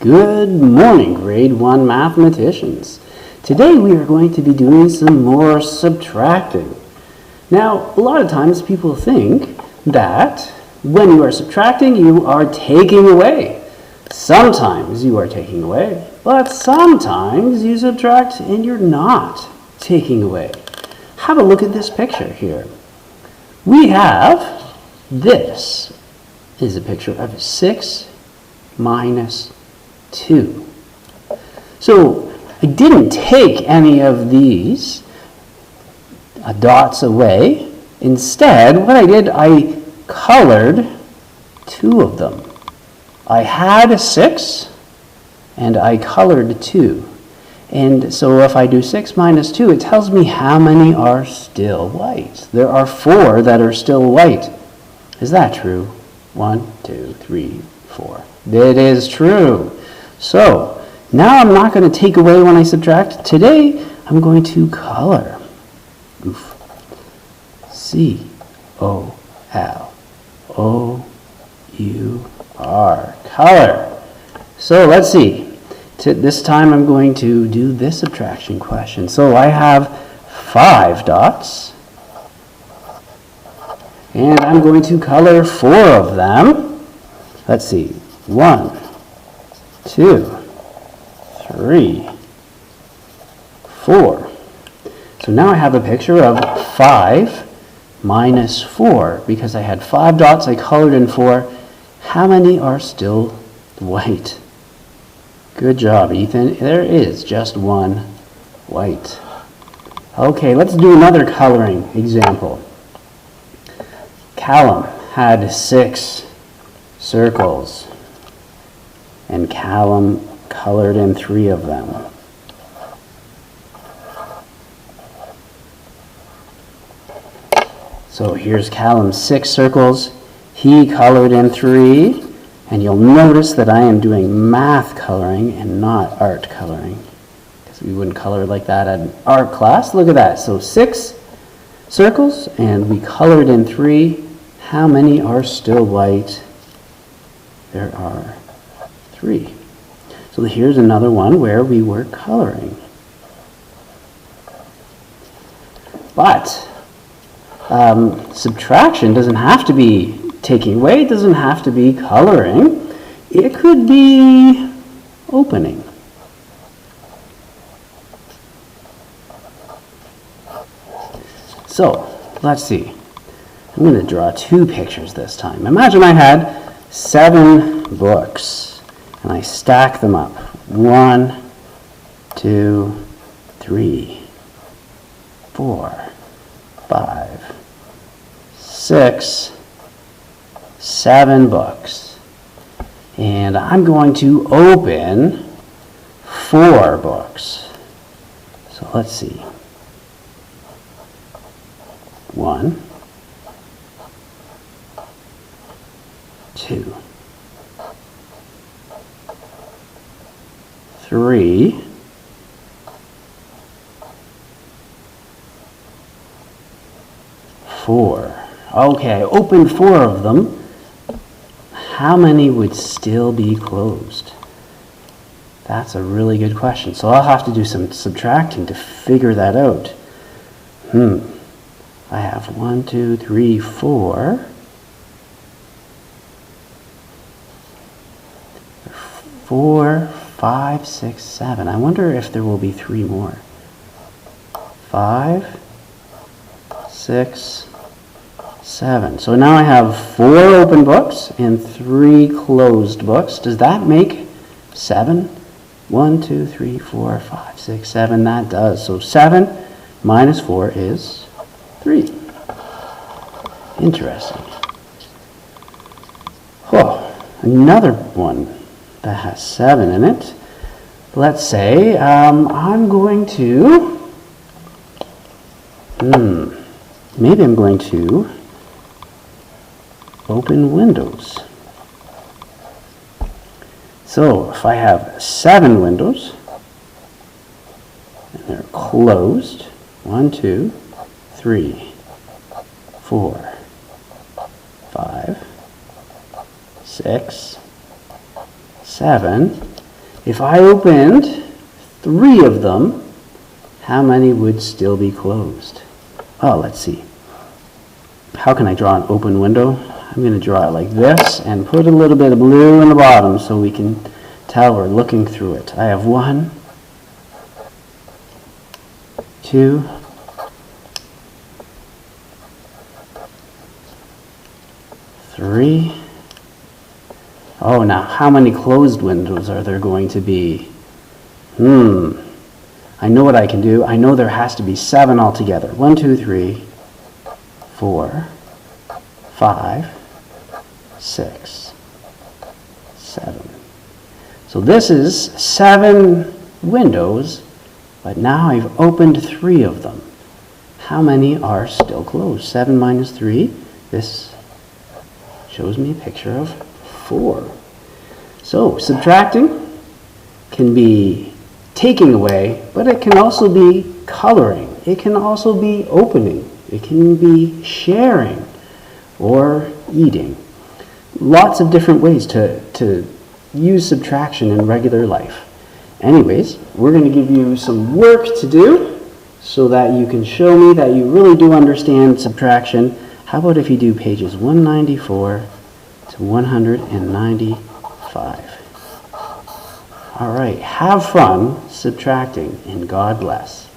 Good morning, grade 1 mathematicians. Today we are going to be doing some more subtracting. Now, a lot of times people think that when you are subtracting, you are taking away. Sometimes you are taking away, but sometimes you subtract and you're not taking away. Have a look at this picture here. We have this is a picture of 6 minus 2. So I didn't take any of these dots away. Instead, what I did, I colored 2 of them. I had 6 and I colored 2. And so if I do 6 minus 2, it tells me how many are still white. There are 4 that are still white. Is that true? 1, 2, 3, 4. It is true. So now I'm not going to take away when I subtract. Today I'm going to color. C-O-L-O-U-R. Color. So let's see. This time I'm going to do this subtraction question. So I have 5 dots. And I'm going to color 4 of them. Let's see. 1, 2, 3, 4. So now I have a picture of 5 minus 4. Because I had 5 dots, I colored in 4. How many are still white? Good job, Ethan. There is just 1 white. Okay, let's do another coloring example. Callum had 6 circles, and Callum colored in 3 of them. So here's Callum's 6 circles. He colored in 3, and you'll notice that I am doing math coloring and not art coloring, because we wouldn't color like that at an art class. Look at that. So 6 circles, and we colored in 3. How many are still white? There are 3. So here's another one where we were coloring. But subtraction doesn't have to be taking away, it doesn't have to be coloring. It could be opening. So let's see. I'm going to draw 2 pictures this time. Imagine I had 7 books, and I stack them up. 1, 2, 3, 4, 5, 6, 7 books. And I'm going to open 4 books. So let's see. 1, 2, 3, 4. Okay, I opened 4 of them. How many would still be closed? That's a really good question. So I'll have to do some subtracting to figure that out. I have 1, 2, 3, 4. 4, 5, 6, 7. I wonder if there will be 3 more. 5, 6, 7. So now I have 4 open books and 3 closed books. Does that make 7? 1, 2, 3, 4, 5, 6, 7. That does. So 7 minus 4 is 3. Interesting. Oh, another one that has 7 in it. Let's say I'm going to, maybe I'm going to open windows. So if I have 7 windows, and they're closed, 1, 2, 3, 4, 5, 6, 7. If I opened 3 of them, how many would still be closed? Oh, let's see. How can I draw an open window? I'm going to draw it like this and put a little bit of blue in the bottom so we can tell we're looking through it. I have 1, 2, 3. Oh, now how many closed windows are there going to be? I know what I can do. I know there has to be 7 altogether. 1, 2, 3, 4, 5, 6, 7. So this is 7 windows, but now I've opened 3 of them. How many are still closed? 7 minus 3, this shows me a picture of 4. So subtracting can be taking away, but it can also be coloring. It can also be opening. It can be sharing or eating. Lots of different ways to use subtraction in regular life. Anyways, we're going to give you some work to do so that you can show me that you really do understand subtraction. How about if you do pages 194 to 195? All right, have fun subtracting, and God bless.